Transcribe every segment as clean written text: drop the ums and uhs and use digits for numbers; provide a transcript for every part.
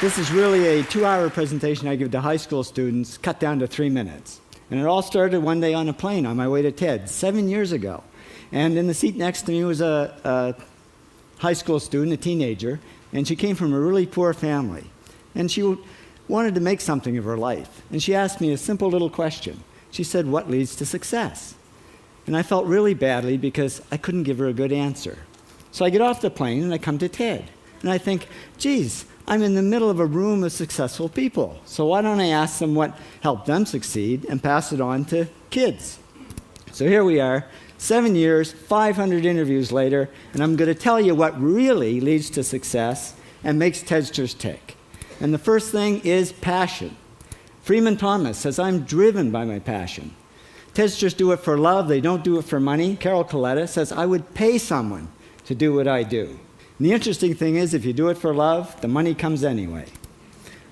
This is really a 2-hour presentation I give to high school students, cut down to 3 minutes. And it all started one day on a plane on my way to TED, 7 years ago. And in the seat next to me was a high school student, a teenager, and she came from a really poor family. And she wanted to make something of her life. And she asked me a simple little question. She said, "What leads to success?" And I felt really badly because I couldn't give her a good answer. So I get off the plane and I come to TED. And I think, geez, I'm in the middle of a room of successful people. So why don't I ask them what helped them succeed and pass it on to kids? So here we are, 7 years, 500 interviews later, and I'm going to tell you what really leads to success and makes TEDsters tick. And the first thing is passion. Freeman Thomas says, "I'm driven by my passion." TEDsters do it for love, they don't do it for money. Carol Coletta says, "I would pay someone to do what I do." And the interesting thing is, if you do it for love, the money comes anyway.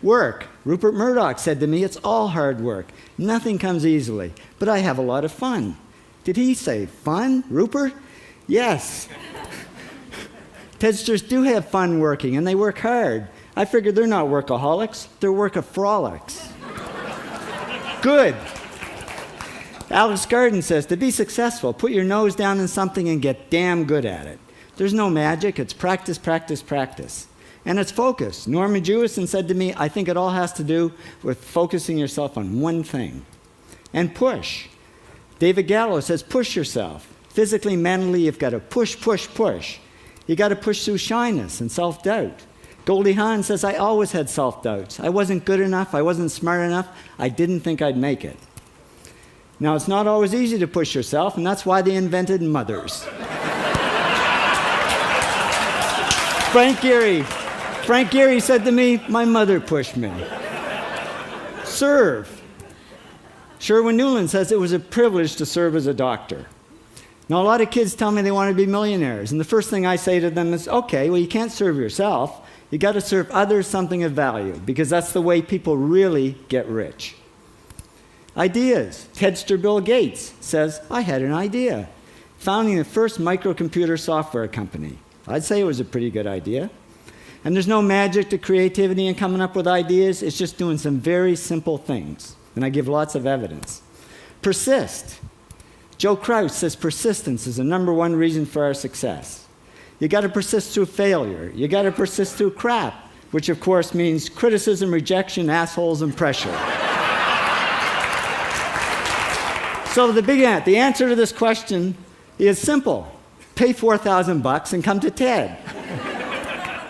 Work. Rupert Murdoch said to me, "It's all hard work. Nothing comes easily, but I have a lot of fun." Did he say fun, Rupert? Yes. TEDsters do have fun working, and they work hard. I figure they're not workaholics, they're workaholics. Good. Alex Garden says, to be successful, put your nose down in something and get damn good at it. There's no magic, it's practice, practice, practice. And it's focus. Norman Jewison said to me, "I think it all has to do with focusing yourself on one thing." And push. David Gallo says, push yourself. Physically, mentally, you've got to push, push, push. You got to push through shyness and self-doubt. Goldie Hawn says, "I always had self-doubts. I wasn't good enough, I wasn't smart enough, I didn't think I'd make it." Now, it's not always easy to push yourself, and that's why they invented mothers. Frank Gehry said to me, "My mother pushed me." Serve. Sherwin Nuland says it was a privilege to serve as a doctor. Now, a lot of kids tell me they want to be millionaires, and the first thing I say to them is, okay, well, you can't serve yourself. You got to serve others something of value, because that's the way people really get rich. Ideas. TEDster Bill Gates says, "I had an idea," founding the first microcomputer software company. I'd say it was a pretty good idea. And there's no magic to creativity and coming up with ideas. It's just doing some very simple things. And I give lots of evidence. Persist. Joe Kraus says persistence is the #1 reason for our success. You got to persist through failure. You got to persist through crap, which of course means criticism, rejection, assholes, and pressure. So the answer to this question is simple. Pay $4,000 and come to TED.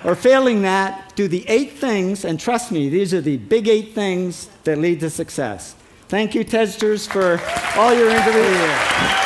Or failing that, do the 8 things, and trust me, these are the big 8 things that lead to success. Thank you, TEDsters, for all your interviews.